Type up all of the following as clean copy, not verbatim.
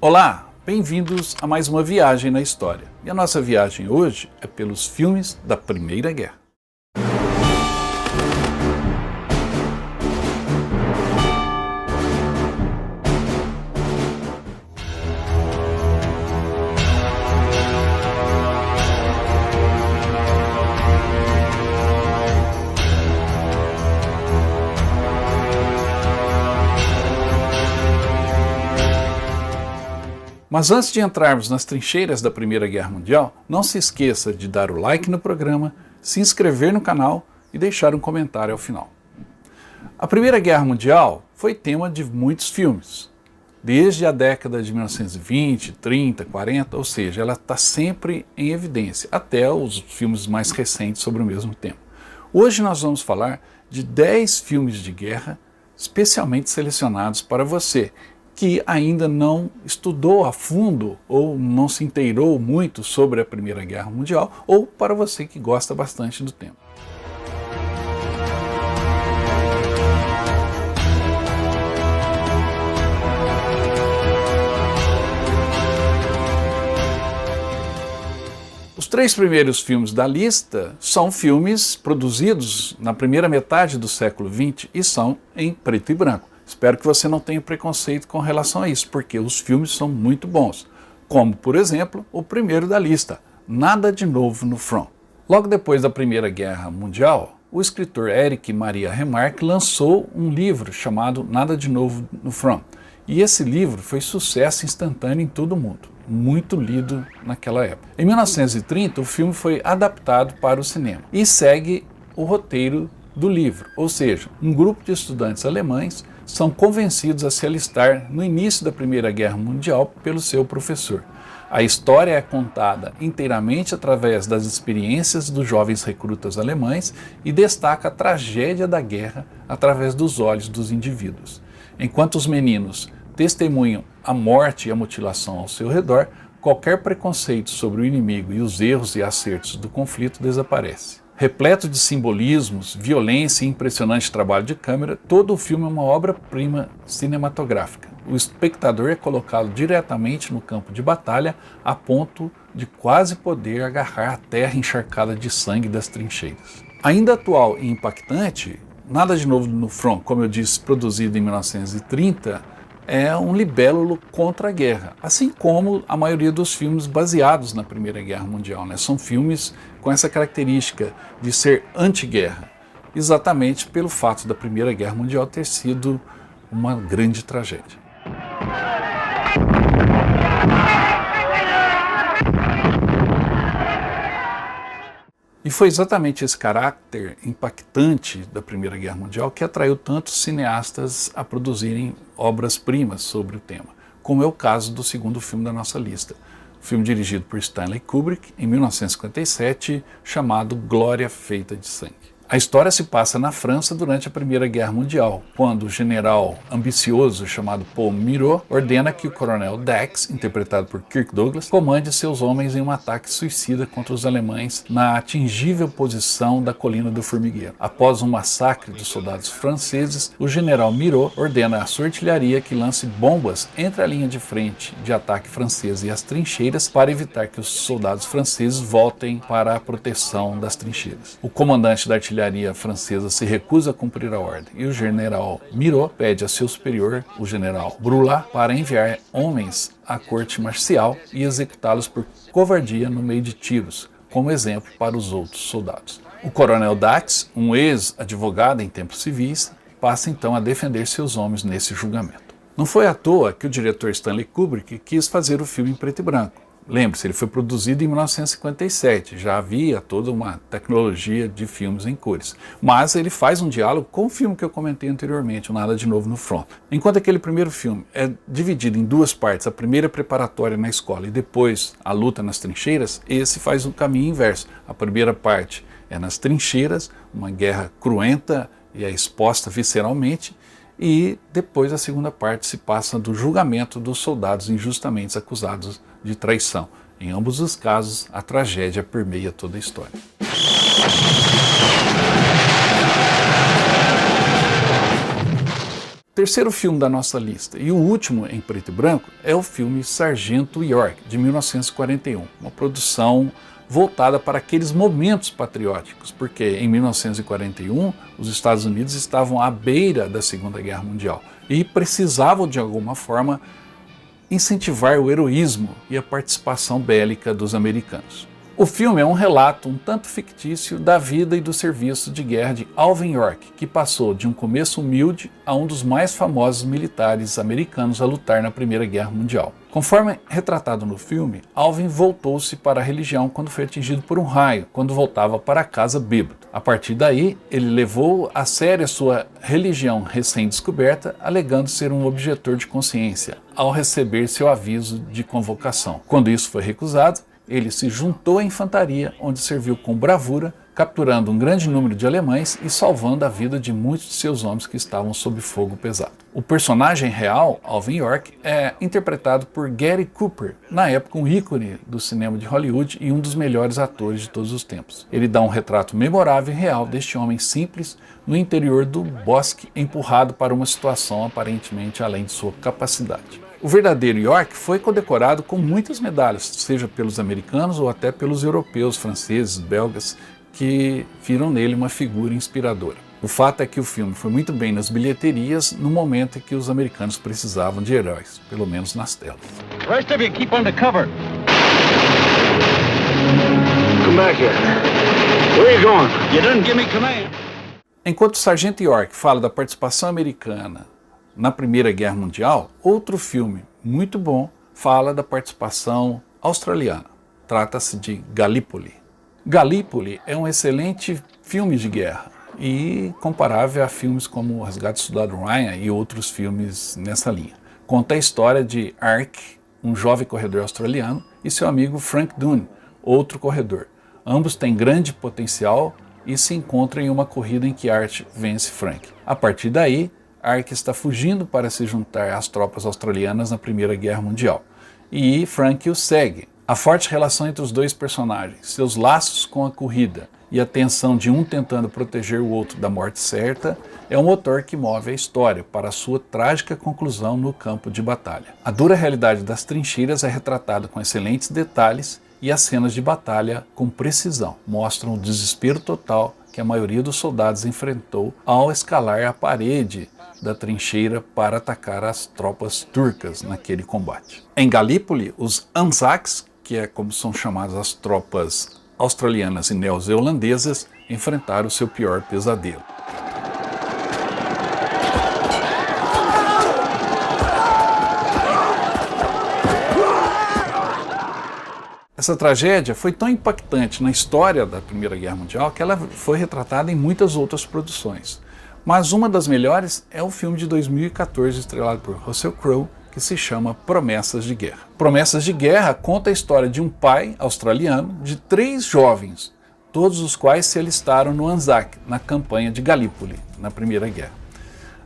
Olá, bem-vindos a mais uma viagem na história. E a nossa viagem hoje é pelos filmes da Primeira Guerra. Mas antes de entrarmos nas trincheiras da Primeira Guerra Mundial, não se esqueça de dar o like no programa, se inscrever no canal e deixar um comentário ao final. A Primeira Guerra Mundial foi tema de muitos filmes, desde a década de 1920, 30, 40, ou seja, ela está sempre em evidência, até os filmes mais recentes sobre o mesmo tema. Hoje nós vamos falar de 10 filmes de guerra especialmente selecionados para você, que ainda não estudou a fundo ou não se inteirou muito sobre a Primeira Guerra Mundial, ou para você que gosta bastante do tema. Os 3 primeiros filmes da lista são filmes produzidos na primeira metade do século XX e são em preto e branco. Espero que você não tenha preconceito com relação a isso, porque os filmes são muito bons. Como, por exemplo, o primeiro da lista, Nada de Novo no Front. Logo depois da Primeira Guerra Mundial, o escritor Erich Maria Remarque lançou um livro chamado Nada de Novo no Front. E esse livro foi sucesso instantâneo em todo o mundo, muito lido naquela época. Em 1930, o filme foi adaptado para o cinema e segue o roteiro do livro, ou seja, um grupo de estudantes alemães são convencidos a se alistar no início da Primeira Guerra Mundial pelo seu professor. A história é contada inteiramente através das experiências dos jovens recrutas alemães e destaca a tragédia da guerra através dos olhos dos indivíduos. Enquanto os meninos testemunham a morte e a mutilação ao seu redor, qualquer preconceito sobre o inimigo e os erros e acertos do conflito desaparece. Repleto de simbolismos, violência e impressionante trabalho de câmera, todo o filme é uma obra-prima cinematográfica. O espectador é colocado diretamente no campo de batalha a ponto de quase poder agarrar a terra encharcada de sangue das trincheiras. Ainda atual e impactante, Nada de Novo no Front, como eu disse, produzido em 1930, é um libélulo contra a guerra, assim como a maioria dos filmes baseados na Primeira Guerra Mundial, né? São filmes com essa característica de ser anti-guerra, exatamente pelo fato da Primeira Guerra Mundial ter sido uma grande tragédia. E foi exatamente esse caráter impactante da Primeira Guerra Mundial que atraiu tantos cineastas a produzirem obras-primas sobre o tema, como é o caso do segundo filme da nossa lista, o filme dirigido por Stanley Kubrick em 1957, chamado Glória Feita de Sangue. A história se passa na França durante a Primeira Guerra Mundial, quando o general ambicioso chamado Paul Miró ordena que o coronel Dax, interpretado por Kirk Douglas, comande seus homens em um ataque suicida contra os alemães na atingível posição da Colina do Formigueiro. Após um massacre dos soldados franceses, o general Miró ordena à sua artilharia que lance bombas entre a linha de frente de ataque francesa e as trincheiras para evitar que os soldados franceses voltem para a proteção das trincheiras. O comandante da artilharia francesa se recusa a cumprir a ordem e o general Miró pede a seu superior, o general Brulá, para enviar homens à corte marcial e executá-los por covardia no meio de tiros, como exemplo para os outros soldados. O coronel Dax, um ex-advogado em tempos civis, passa então a defender seus homens nesse julgamento. Não foi à toa que o diretor Stanley Kubrick quis fazer o filme em preto e branco. Lembre-se, ele foi produzido em 1957, já havia toda uma tecnologia de filmes em cores. Mas ele faz um diálogo com o filme que eu comentei anteriormente, o Nada de Novo no Front. Enquanto aquele primeiro filme é dividido em 2 partes, a primeira preparatória na escola e depois a luta nas trincheiras, esse faz o caminho inverso. A primeira parte é nas trincheiras, uma guerra cruenta e é exposta visceralmente, e depois a segunda parte se passa do julgamento dos soldados injustamente acusados de traição. Em ambos os casos, a tragédia permeia toda a história. Terceiro filme da nossa lista, e o último em preto e branco, é o filme Sargento York, de 1941, uma produção voltada para aqueles momentos patrióticos, porque em 1941 os Estados Unidos estavam à beira da Segunda Guerra Mundial e precisavam de alguma forma incentivar o heroísmo e a participação bélica dos americanos. O filme é um relato um tanto fictício da vida e do serviço de guerra de Alvin York, que passou de um começo humilde a um dos mais famosos militares americanos a lutar na Primeira Guerra Mundial. Conforme retratado no filme, Alvin voltou-se para a religião quando foi atingido por um raio, quando voltava para casa bêbado. A partir daí, ele levou a sério a sua religião recém-descoberta, alegando ser um objetor de consciência, ao receber seu aviso de convocação. Quando isso foi recusado, ele se juntou à infantaria, onde serviu com bravura, capturando um grande número de alemães e salvando a vida de muitos de seus homens que estavam sob fogo pesado. O personagem real, Alvin York, é interpretado por Gary Cooper, na época um ícone do cinema de Hollywood e um dos melhores atores de todos os tempos. Ele dá um retrato memorável e real deste homem simples no interior do bosque, empurrado para uma situação aparentemente além de sua capacidade. O verdadeiro York foi condecorado com muitas medalhas, seja pelos americanos ou até pelos europeus, franceses, belgas, que viram nele uma figura inspiradora. O fato é que o filme foi muito bem nas bilheterias no momento em que os americanos precisavam de heróis, pelo menos nas telas. Rest of you keep under cover. Come back here. Where are you going? You didn't give me command. Enquanto o Sargento York fala da participação americana na Primeira Guerra Mundial, outro filme muito bom fala da participação australiana. Trata-se de Gallipoli. Gallipoli é um excelente filme de guerra e comparável a filmes como O Resgate do Soldado Ryan e outros filmes nessa linha. Conta a história de Ark, um jovem corredor australiano, e seu amigo Frank Dune, outro corredor. Ambos têm grande potencial e se encontram em uma corrida em que Ark vence Frank. A partir daí, Ark está fugindo para se juntar às tropas australianas na Primeira Guerra Mundial, e Frank o segue. A forte relação entre os dois personagens, seus laços com a corrida e a tensão de um tentando proteger o outro da morte certa é o motor que move a história para a sua trágica conclusão no campo de batalha. A dura realidade das trincheiras é retratada com excelentes detalhes e as cenas de batalha com precisão mostram o desespero total que a maioria dos soldados enfrentou ao escalar a parede da trincheira para atacar as tropas turcas naquele combate. Em Gallipoli, os Anzacs, que é como são chamadas as tropas australianas e neozelandesas, enfrentaram o seu pior pesadelo. Essa tragédia foi tão impactante na história da Primeira Guerra Mundial que ela foi retratada em muitas outras produções. Mas uma das melhores é o filme de 2014, estrelado por Russell Crowe, que se chama Promessas de Guerra. Promessas de Guerra conta a história de um pai australiano de 3 jovens, todos os quais se alistaram no Anzac, na campanha de Gallipoli, na Primeira Guerra.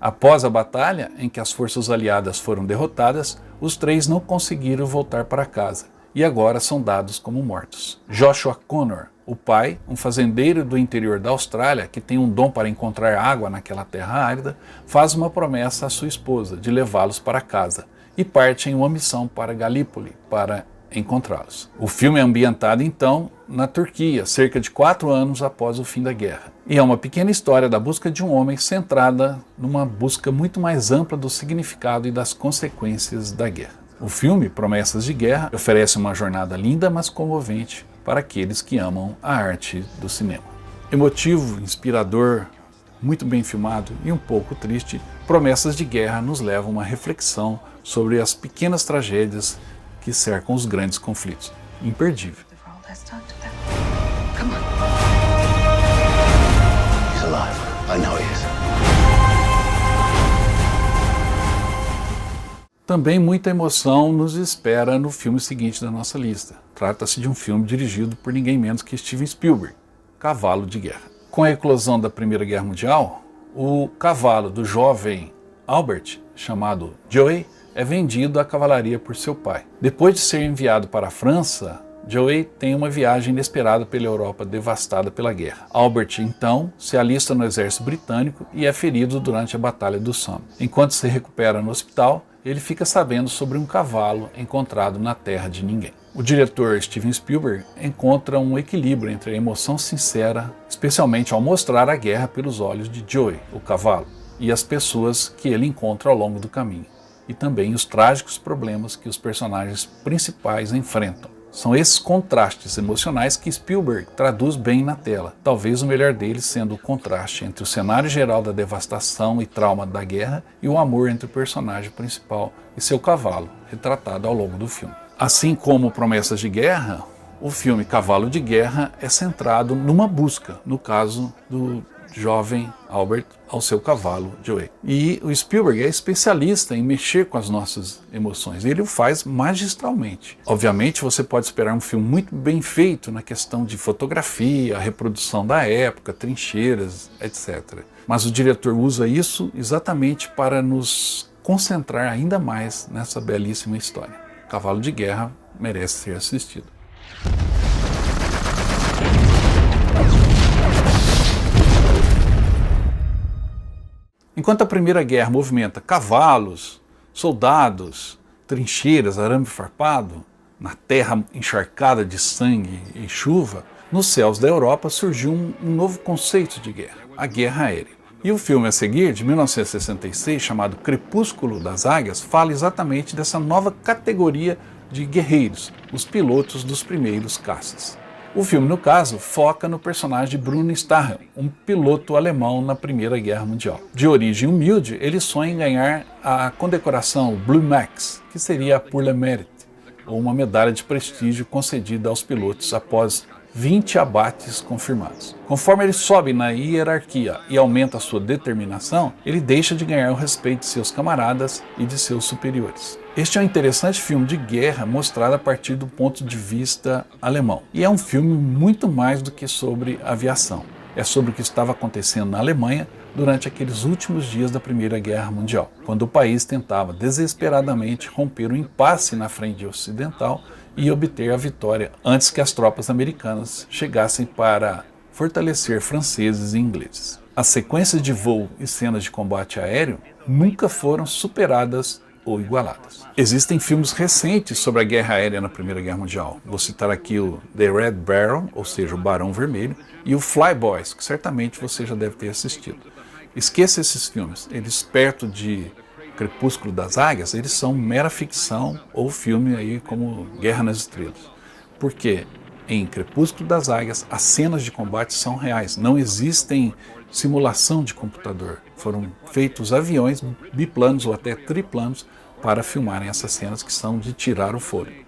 Após a batalha, em que as forças aliadas foram derrotadas, os 3 não conseguiram voltar para casa e agora são dados como mortos. Joshua Connor, o pai, um fazendeiro do interior da Austrália que tem um dom para encontrar água naquela terra árida, faz uma promessa à sua esposa de levá-los para casa e parte em uma missão para Gallipoli para encontrá-los. O filme é ambientado então na Turquia, cerca de 4 anos após o fim da guerra. E é uma pequena história da busca de um homem centrada numa busca muito mais ampla do significado e das consequências da guerra. O filme Promessas de Guerra oferece uma jornada linda, mas comovente para aqueles que amam a arte do cinema. Emotivo, inspirador, muito bem filmado e um pouco triste, Promessas de Guerra nos leva a uma reflexão sobre as pequenas tragédias que cercam os grandes conflitos. Imperdível. He's alive. I know he is. Também muita emoção nos espera no filme seguinte da nossa lista. Trata-se de um filme dirigido por ninguém menos que Steven Spielberg, Cavalo de Guerra. Com a eclosão da Primeira Guerra Mundial, o cavalo do jovem Albert, chamado Joey, é vendido à cavalaria por seu pai. Depois de ser enviado para a França, Joey tem uma viagem inesperada pela Europa devastada pela guerra. Albert, então, se alista no exército britânico e é ferido durante a Batalha do Somme. Enquanto se recupera no hospital, ele fica sabendo sobre um cavalo encontrado na terra de ninguém. O diretor Steven Spielberg encontra um equilíbrio entre a emoção sincera, especialmente ao mostrar a guerra pelos olhos de Joey, o cavalo, e as pessoas que ele encontra ao longo do caminho, e também os trágicos problemas que os personagens principais enfrentam. São esses contrastes emocionais que Spielberg traduz bem na tela, talvez o melhor deles sendo o contraste entre o cenário geral da devastação e trauma da guerra e o amor entre o personagem principal e seu cavalo, retratado ao longo do filme. Assim como Promessas de Guerra, o filme Cavalo de Guerra é centrado numa busca, no caso do jovem Albert ao seu cavalo Joey. E o Spielberg é especialista em mexer com as nossas emoções. Ele o faz magistralmente. Obviamente você pode esperar um filme muito bem feito na questão de fotografia, reprodução da época, trincheiras, etc. Mas o diretor usa isso exatamente para nos concentrar ainda mais nessa belíssima história. Cavalo de Guerra merece ser assistido. Enquanto a Primeira Guerra movimenta cavalos, soldados, trincheiras, arame farpado, na terra encharcada de sangue e chuva, nos céus da Europa surgiu um novo conceito de guerra, a guerra aérea. E o filme a seguir, de 1966, chamado Crepúsculo das Águias, fala exatamente dessa nova categoria de guerreiros, os pilotos dos primeiros caças. O filme, no caso, foca no personagem de Bruno Stachel, um piloto alemão na Primeira Guerra Mundial. De origem humilde, ele sonha em ganhar a condecoração Blue Max, que seria a Pour le Mérite, ou uma medalha de prestígio concedida aos pilotos após 20 abates confirmados. Conforme ele sobe na hierarquia e aumenta a sua determinação, ele deixa de ganhar o respeito de seus camaradas e de seus superiores. Este é um interessante filme de guerra mostrado a partir do ponto de vista alemão. E é um filme muito mais do que sobre aviação. É sobre o que estava acontecendo na Alemanha durante aqueles últimos dias da Primeira Guerra Mundial, quando o país tentava desesperadamente romper o impasse na frente ocidental e obter a vitória antes que as tropas americanas chegassem para fortalecer franceses e ingleses. As sequências de voo e cenas de combate aéreo nunca foram superadas ou igualadas. Existem filmes recentes sobre a guerra aérea na Primeira Guerra Mundial. Vou citar aqui o The Red Baron, ou seja, o Barão Vermelho, e o Flyboys, que certamente você já deve ter assistido. Esqueça esses filmes, eles perto de Crepúsculo das Águias, eles são mera ficção ou filme aí como Guerra nas Estrelas. Porque em Crepúsculo das Águias as cenas de combate são reais, não existem simulação de computador. Foram feitos aviões biplanos ou até triplanos para filmarem essas cenas que são de tirar o fôlego.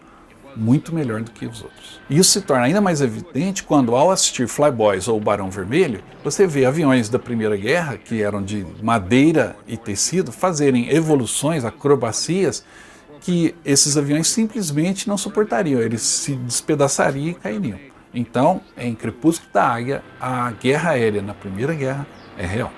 Muito melhor do que os outros. Isso se torna ainda mais evidente quando, ao assistir Flyboys ou Barão Vermelho, você vê aviões da Primeira Guerra, que eram de madeira e tecido, fazerem evoluções, acrobacias, que esses aviões simplesmente não suportariam, eles se despedaçariam e cairiam. Então, em Crepúsculo da Águia, a guerra aérea na Primeira Guerra é real.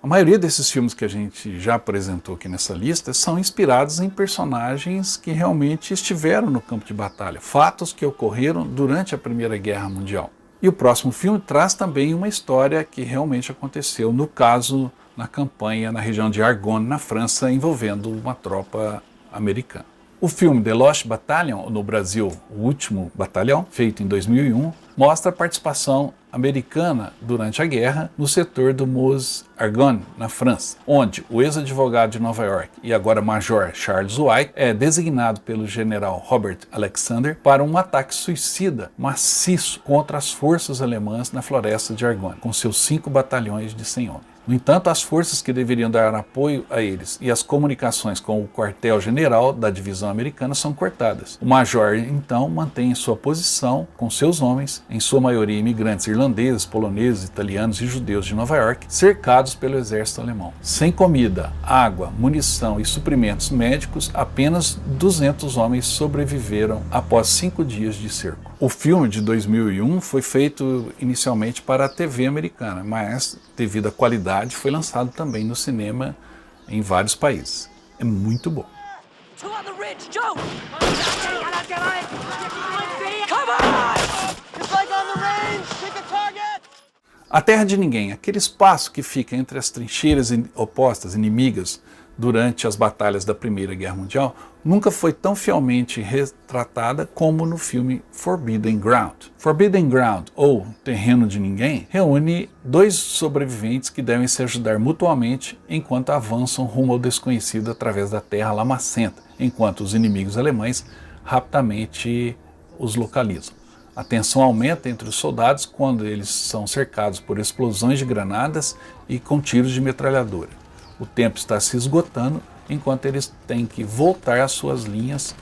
A maioria desses filmes que a gente já apresentou aqui nessa lista são inspirados em personagens que realmente estiveram no campo de batalha, fatos que ocorreram durante a Primeira Guerra Mundial. E o próximo filme traz também uma história que realmente aconteceu, no caso, na campanha na região de Argonne, na França, envolvendo uma tropa americana. O filme The Lost Battalion, no Brasil, O Último Batalhão, feito em 2001, mostra a participação americana durante a guerra no setor do Meuse-Argonne, na França, onde o ex-advogado de Nova York e agora major Charles White é designado pelo general Robert Alexander para um ataque suicida maciço contra as forças alemãs na floresta de Argonne, com seus 5 batalhões de 100 homens. No entanto, as forças que deveriam dar apoio a eles e as comunicações com o quartel-general da divisão americana são cortadas. O major, então, mantém sua posição com seus homens, em sua maioria imigrantes irlandeses, poloneses, italianos e judeus de Nova York, cercados pelo exército alemão. Sem comida, água, munição e suprimentos médicos, apenas 200 homens sobreviveram após 5 dias de cerco. O filme de 2001 foi feito inicialmente para a TV americana, mas devido à qualidade foi lançado também no cinema em vários países. É muito bom. A Terra de Ninguém, aquele espaço que fica entre as trincheiras opostas, inimigas, durante as batalhas da Primeira Guerra Mundial, nunca foi tão fielmente retratada como no filme Forbidden Ground. Forbidden Ground, ou Terreno de Ninguém, reúne dois sobreviventes que devem se ajudar mutuamente enquanto avançam rumo ao desconhecido através da terra lamacenta, enquanto os inimigos alemães rapidamente os localizam. A tensão aumenta entre os soldados quando eles são cercados por explosões de granadas e com tiros de metralhadora. O tempo está se esgotando enquanto eles têm que voltar às suas linhas,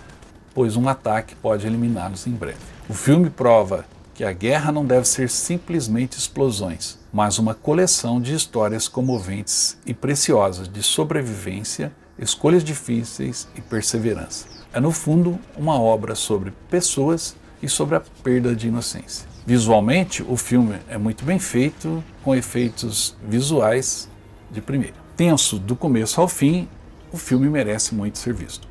pois um ataque pode eliminá-los em breve. O filme prova que a guerra não deve ser simplesmente explosões, mas uma coleção de histórias comoventes e preciosas de sobrevivência, escolhas difíceis e perseverança. É, no fundo, uma obra sobre pessoas e sobre a perda de inocência. Visualmente, o filme é muito bem feito, com efeitos visuais de primeira. Tenso do começo ao fim, o filme merece muito ser visto.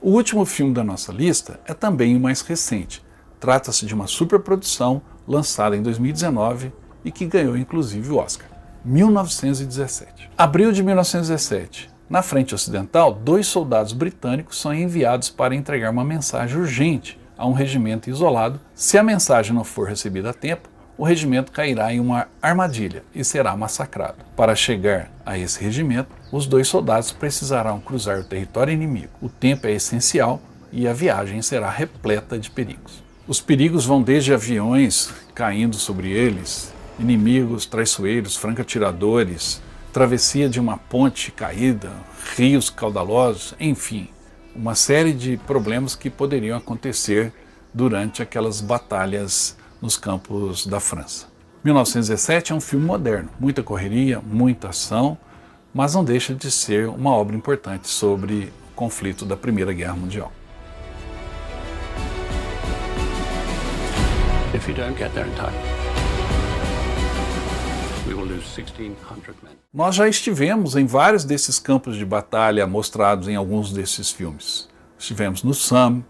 O último filme da nossa lista é também o mais recente. Trata-se de uma superprodução lançada em 2019 e que ganhou inclusive o Oscar. 1917. Abril de 1917. Na frente ocidental, 2 soldados britânicos são enviados para entregar uma mensagem urgente a um regimento isolado. Se a mensagem não for recebida a tempo, o regimento cairá em uma armadilha e será massacrado. Para chegar a esse regimento, os 2 soldados precisarão cruzar o território inimigo. O tempo é essencial e a viagem será repleta de perigos. Os perigos vão desde aviões caindo sobre eles, inimigos traiçoeiros, franco-atiradores, travessia de uma ponte caída, rios caudalosos, enfim, uma série de problemas que poderiam acontecer durante aquelas batalhas nos campos da França. 1917 é um filme moderno, muita correria, muita ação, mas não deixa de ser uma obra importante sobre o conflito da Primeira Guerra Mundial. If you don't get there in time, we will lose 1,600 men. Nós já estivemos em vários desses campos de batalha mostrados em alguns desses filmes. Estivemos no Somme,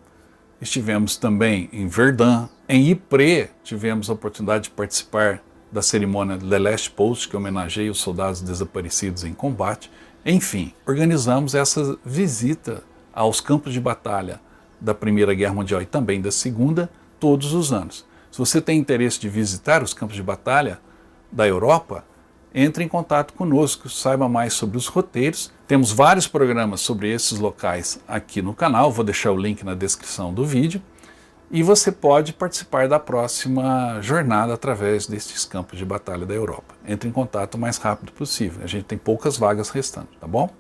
estivemos também em Verdun, em Ypres tivemos a oportunidade de participar da cerimônia The Last Post, que homenageia os soldados desaparecidos em combate. Enfim, organizamos essa visita aos campos de batalha da Primeira Guerra Mundial e também da Segunda, todos os anos. Se você tem interesse de visitar os campos de batalha da Europa, entre em contato conosco, saiba mais sobre os roteiros. Temos vários programas sobre esses locais aqui no canal, vou deixar o link na descrição do vídeo. E você pode participar da próxima jornada através destes campos de batalha da Europa. Entre em contato o mais rápido possível, a gente tem poucas vagas restando, tá bom?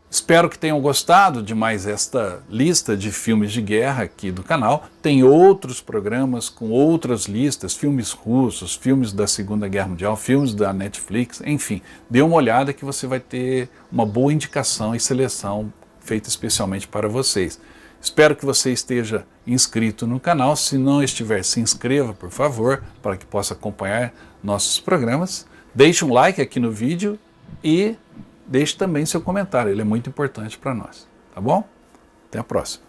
Espero que tenham gostado de mais esta lista de filmes de guerra aqui do canal. Tem outros programas com outras listas, filmes russos, filmes da Segunda Guerra Mundial, filmes da Netflix, enfim. Dê uma olhada que você vai ter uma boa indicação e seleção feita especialmente para vocês. Espero que você esteja inscrito no canal. Se não estiver, se inscreva, por favor, para que possa acompanhar nossos programas. Deixe um like aqui no vídeo e deixe também seu comentário, ele é muito importante para nós, tá bom? Até a próxima.